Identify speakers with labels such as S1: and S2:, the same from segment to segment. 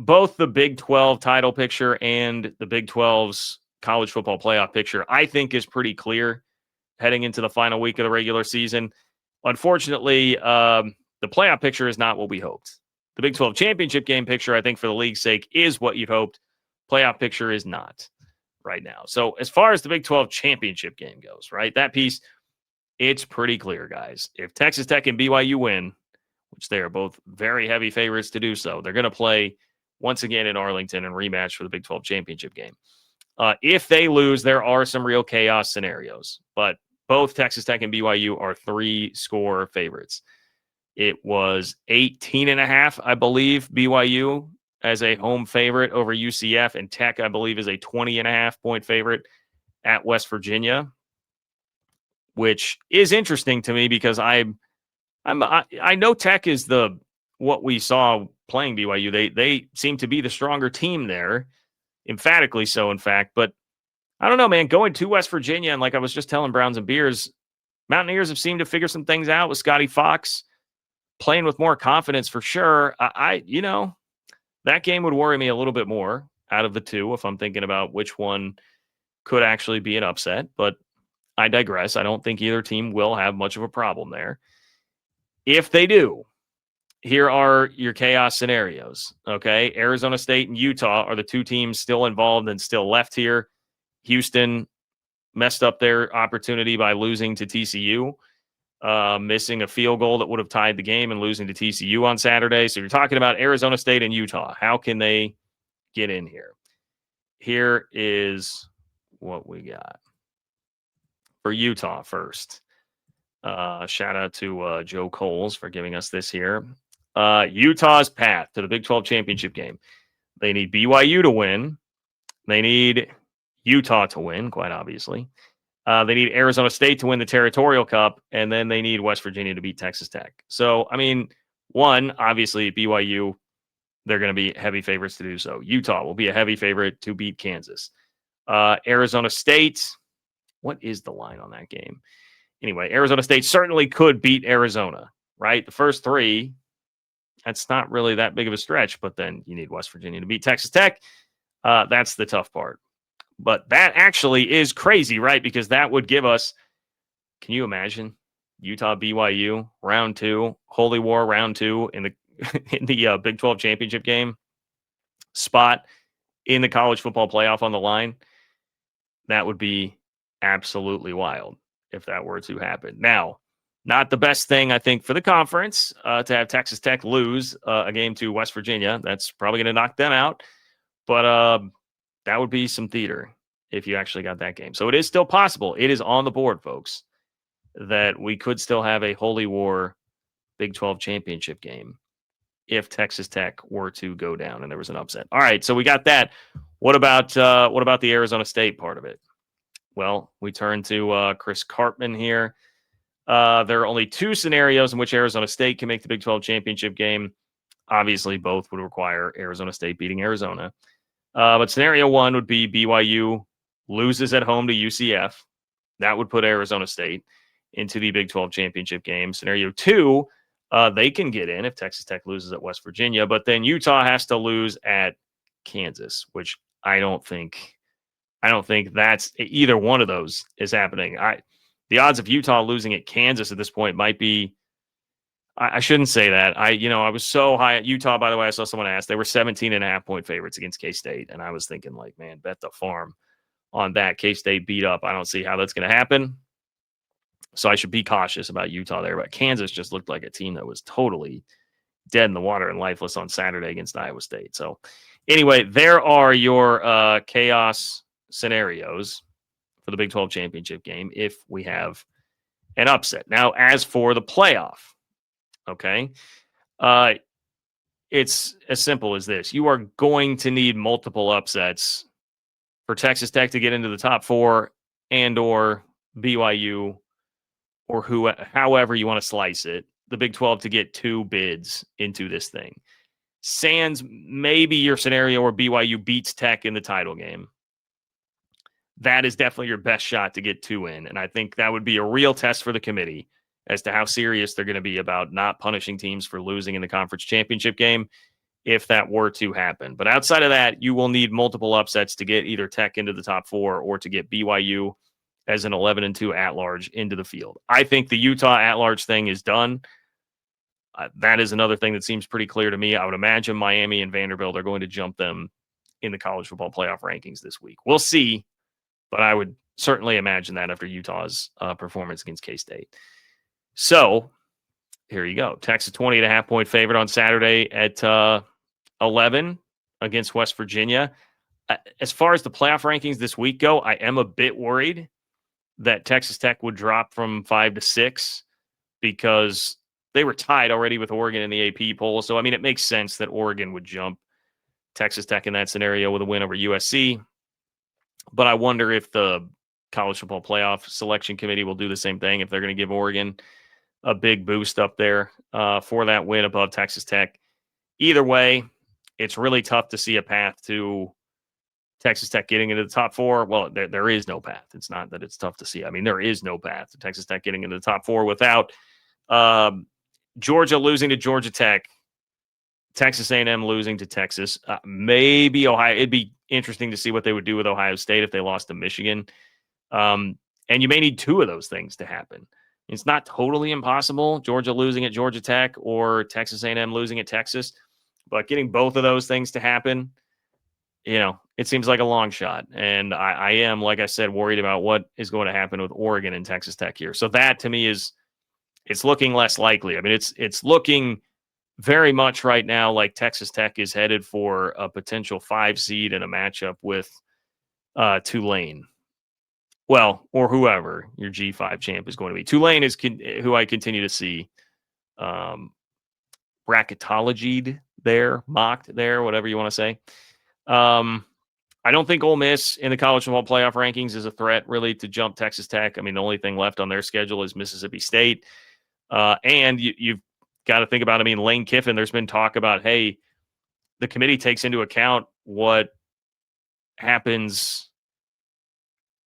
S1: both the Big 12 title picture and the Big 12's college football playoff picture, I think, is pretty clear heading into the final week of the regular season. Unfortunately, the playoff picture is not what we hoped. The Big 12 championship game picture, I think, for the league's sake, is what you'd hoped. Playoff picture is not right now. So as far as the Big 12 championship game goes, right, that piece, it's pretty clear, guys. If Texas Tech and BYU win, which they are both very heavy favorites to do so, they're going to play once again in Arlington and rematch for the Big 12 championship game. If they lose, there are some real chaos scenarios, but both Texas Tech and BYU are 3-score favorites. It was 18.5, I believe, BYU as a home favorite over UCF, and Tech, I believe, is a 20.5-point favorite at West Virginia, which is interesting to me because I know Tech is what we saw playing BYU. They seem to be the stronger team there, emphatically so, in fact. But I don't know, man. Going to West Virginia, and like I was just telling Browns and Beers, Mountaineers have seemed to figure some things out with Scotty Fox playing with more confidence for sure. That game would worry me a little bit more out of the two if I'm thinking about which one could actually be an upset. But I digress. I don't think either team will have much of a problem there. If they do, here are your chaos scenarios, okay? Arizona State and Utah are the two teams still involved and still left here. Houston messed up their opportunity by losing to TCU, missing a field goal that would have tied the game and losing to TCU on Saturday. So you're talking about Arizona State and Utah. How can they get in here? Here is what we got. For Utah first. Shout out to Joe Coles for giving us this here. Utah's path to the Big 12 championship game. They need BYU to win. They need Utah to win, quite obviously. They need Arizona State to win the Territorial Cup, and then they need West Virginia to beat Texas Tech. So, I mean, one, obviously, BYU, they're going to be heavy favorites to do so. Utah will be a heavy favorite to beat Kansas. Arizona State, what is the line on that game? Anyway, Arizona State certainly could beat Arizona, right? The first three, that's not really that big of a stretch, but then you need West Virginia to beat Texas Tech. That's the tough part. But that actually is crazy, right? Because that would give us, can you imagine, Utah BYU round 2, Holy War round 2 in the Big 12 championship game spot in the college football playoff on the line? That would be absolutely wild if that were to happen. Now, not the best thing, I think, for the conference to have Texas Tech lose a game to West Virginia. That's probably going to knock them out. But that would be some theater if you actually got that game. So it is still possible. It is on the board, folks, that we could still have a Holy War Big 12 championship game if Texas Tech were to go down and there was an upset. All right, so we got that. What about the Arizona State part of it? Well, we turn to Chris Cartman here. There are only 2 scenarios in which Arizona State can make the Big 12 championship game. Obviously, both would require Arizona State beating Arizona. But scenario 1 would be BYU loses at home to UCF. That would put Arizona State into the Big 12 championship game. Scenario 2, they can get in if Texas Tech loses at West Virginia, but then Utah has to lose at Kansas, which I don't think that's either one of those is happening. The odds of Utah losing at Kansas at this point might be, I shouldn't say that. I was so high at Utah, by the way. I saw someone ask, they were 17.5-point favorites against K-State. And I was thinking, like, man, bet the farm on that. K-State beat up. I don't see how that's going to happen. So I should be cautious about Utah there. But Kansas just looked like a team that was totally dead in the water and lifeless on Saturday against Iowa State. So anyway, there are your chaos scenarios for the Big 12 championship game if we have an upset. Now, as for the playoff, okay, it's as simple as this. You are going to need multiple upsets for Texas Tech to get into the top 4 and or BYU or however you want to slice it, the Big 12 to get 2 bids into this thing. Sans maybe your scenario where BYU beats Tech in the title game. That is definitely your best shot to get 2 in. And I think that would be a real test for the committee as to how serious they're going to be about not punishing teams for losing in the conference championship game. if that were to happen. But outside of that, you will need multiple upsets to get either Tech into the top 4 or to get BYU as an 11-2 at-large into the field. I think the Utah at-large thing is done. That is another thing that seems pretty clear to me. I would imagine Miami and Vanderbilt are going to jump them in the college football playoff rankings this week. We'll see, but I would certainly imagine that after Utah's performance against K-State. So here you go. Texas 20.5-point favorite on Saturday at 11 against West Virginia. As far as the playoff rankings this week go, I am a bit worried that Texas Tech would drop from 5 to 6 because they were tied already with Oregon in the AP poll. So, I mean, it makes sense that Oregon would jump Texas Tech in that scenario with a win over USC. But I wonder if the College Football Playoff Selection Committee will do the same thing, if they're going to give Oregon a big boost up there for that win above Texas Tech. Either way, it's really tough to see a path to Texas Tech getting into the top 4. Well, there is no path. It's not that it's tough to see. I mean, there is no path to Texas Tech getting into the top 4 without Georgia losing to Georgia Tech, Texas A&M losing to Texas, maybe Ohio. It'd be interesting to see what they would do with Ohio State if they lost to Michigan. And you may need 2 of those things to happen. It's not totally impossible, Georgia losing at Georgia Tech or Texas A&M losing at Texas, but getting both of those things to happen, it seems like a long shot. And I am, like I said, worried about what is going to happen with Oregon and Texas Tech here. So that to me it's looking less likely. I mean, it's looking very much right now like Texas Tech is headed for a potential 5 seed in a matchup with Tulane. Well, or whoever your G5 champ is going to be. Tulane is who I continue to see bracketologied there, mocked there, whatever you want to say. I don't think Ole Miss in the college football playoff rankings is a threat really to jump Texas Tech. I mean, the only thing left on their schedule is Mississippi State. And you've got to think about, Lane Kiffin, there's been talk about, hey, the committee takes into account what happens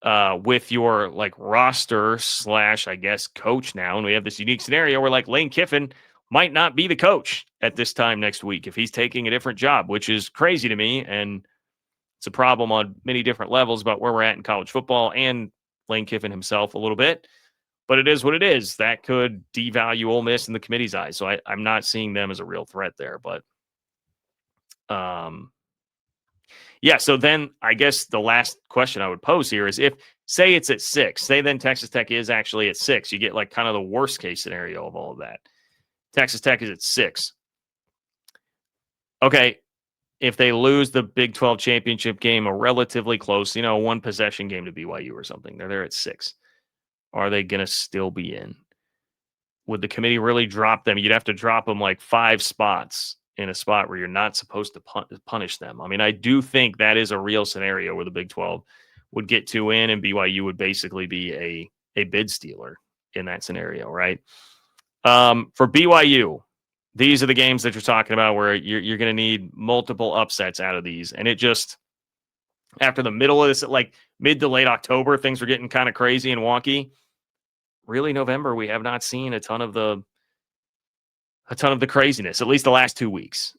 S1: with your roster / I guess coach now. And we have this unique scenario where Lane Kiffin might not be the coach at this time next week if he's taking a different job, which is crazy to me. And it's a problem on many different levels about where we're at in college football and Lane Kiffin himself a little bit. But it is what it is. That could devalue Ole Miss in the committee's eyes. So I'm not seeing them as a real threat there. But yeah, so then I guess the last question I would pose here is say it's at 6, say then Texas Tech is actually at 6. You get kind of the worst case scenario of all of that. Texas Tech is at 6. Okay, if they lose the Big 12 championship game, a relatively close, 1 possession game to BYU or something, they're there at 6. Are they going to still be in? Would the committee really drop them? You'd have to drop them 5 spots in a spot where you're not supposed to punish them. I mean, I do think that is a real scenario where the Big 12 would get 2 in and BYU would basically be a bid stealer in that scenario, right? For BYU, these are the games that you're talking about where you're going to need multiple upsets out of these. And it just, after the middle of this, mid to late October, things were getting kind of crazy and wonky. Really, November, we have not seen a ton of the craziness, at least the last 2 weeks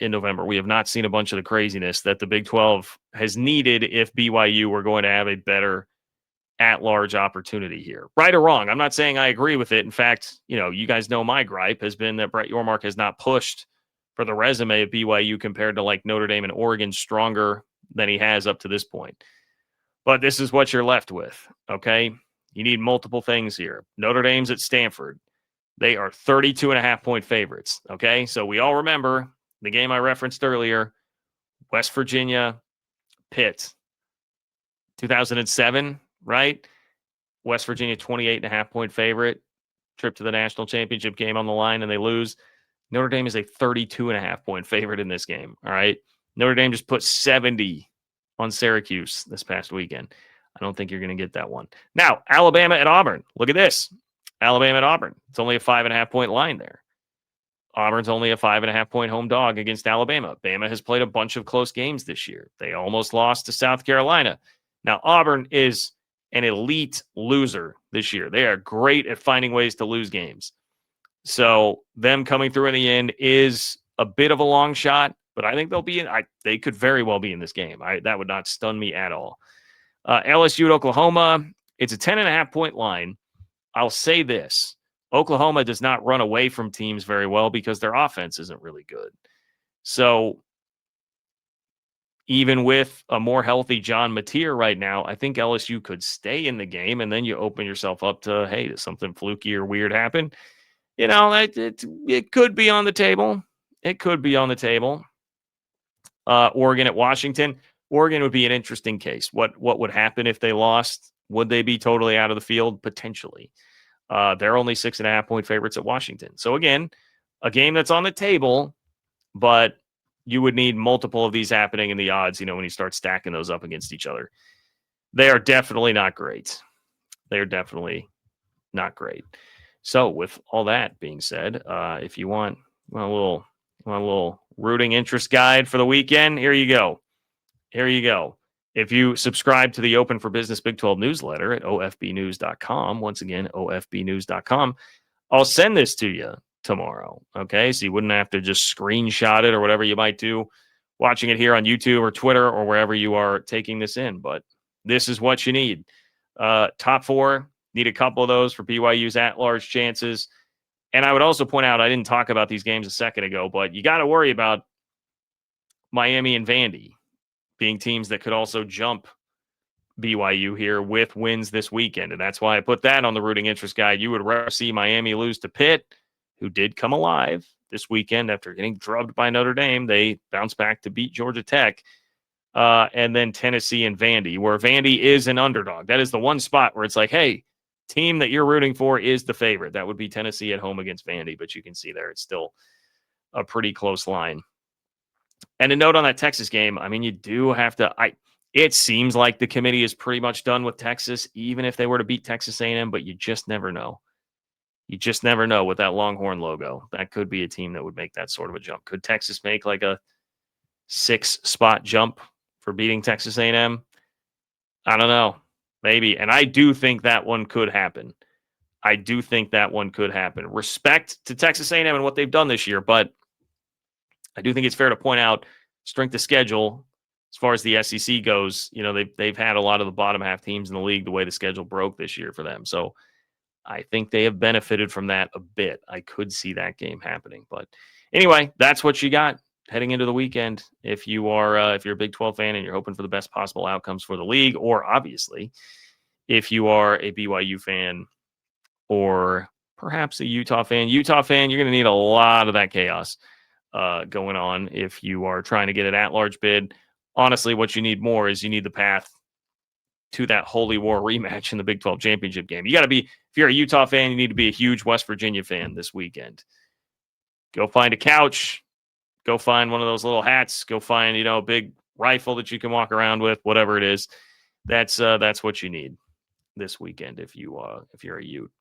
S1: in November. We have not seen a bunch of the craziness that the Big 12 has needed if BYU were going to have a better at-large opportunity here. Right or wrong, I'm not saying I agree with it. In fact, you guys know my gripe has been that Brett Yormark has not pushed for the resume of BYU compared to Notre Dame and Oregon stronger than he has up to this point. But this is what you're left with, okay? You need multiple things here. Notre Dame's at Stanford. They are 32.5-point favorites, okay? So we all remember the game I referenced earlier, West Virginia, Pitt, 2007, right? West Virginia, 28.5-point favorite, trip to the national championship game on the line, and they lose. Notre Dame is a 32.5-point favorite in this game, all right? Notre Dame just put 70 on Syracuse this past weekend. I don't think you're going to get that one. Now, Alabama at Auburn. Look at this. Alabama at Auburn. It's only a 5.5-point line there. Auburn's only a 5.5-point home dog against Alabama. Bama has played a bunch of close games this year. They almost lost to South Carolina. Now, Auburn is an elite loser this year. They are great at finding ways to lose games. So them coming through in the end is a bit of a long shot, but I think they'll be in. They could very well be in this game. That would not stun me at all. LSU at Oklahoma. It's a 10.5-point line. I'll say this. Oklahoma does not run away from teams very well because their offense isn't really good. So even with a more healthy John Mateer right now, I think LSU could stay in the game, and then you open yourself up to, hey, does something fluky or weird happen? It could be on the table. It could be on the table. Oregon at Washington. Oregon would be an interesting case. What would happen if they lost? Would they be totally out of the field? Potentially. They're only 6.5-point favorites at Washington. So again, a game that's on the table, but you would need multiple of these happening in the odds, when you start stacking those up against each other. They are definitely not great. They're definitely not great. So with all that being said, if you want a little rooting interest guide for the weekend, here you go. If you subscribe to the Open for Business Big 12 newsletter at ofbnews.com, once again, ofbnews.com, I'll send this to you tomorrow. Okay. So you wouldn't have to just screenshot it or whatever you might do watching it here on YouTube or Twitter or wherever you are taking this in. But this is what you need. Top four, need a couple of those for BYU's at-large chances. And I would also point out, I didn't talk about these games a second ago, but you got to worry about Miami and Vandy being teams that could also jump BYU here with wins this weekend. And that's why I put that on the rooting interest guide. You would rather see Miami lose to Pitt, who did come alive this weekend after getting drubbed by Notre Dame. They bounced back to beat Georgia Tech. And then Tennessee and Vandy, where Vandy is an underdog. That is the one spot where it's like, hey, team that you're rooting for is the favorite. That would be Tennessee at home against Vandy. But you can see there, it's still a pretty close line. And a note on that Texas game, I mean, you do have to it seems like the committee is pretty much done with Texas, even if they were to beat Texas A&M, but you just never know. You just never know with that Longhorn logo. That could be a team that would make that sort of a jump. Could Texas make like a 6-spot jump for beating Texas A&M? I don't know. Maybe. And I do think that one could happen. Respect to Texas A&M and what they've done this year, but I do think it's fair to point out strength of schedule as far as the SEC goes. They've had a lot of the bottom half teams in the league the way the schedule broke this year for them. So I think they have benefited from that a bit. I could see that game happening. But anyway, that's what you got heading into the weekend. If you're a Big 12 fan and you're hoping for the best possible outcomes for the league, or obviously if you are a BYU fan or perhaps a Utah fan, you're going to need a lot of that chaos going on if you are trying to get an at-large bid. Honestly, what you need more is you need the path to that Holy War rematch in the Big 12 championship game. You got to be, if you're a Utah fan, you need to be a huge West Virginia fan this weekend. Go find a couch. Go find one of those little hats. Go find, a big rifle that you can walk around with, whatever it is. That's what you need this weekend if you're a Ute.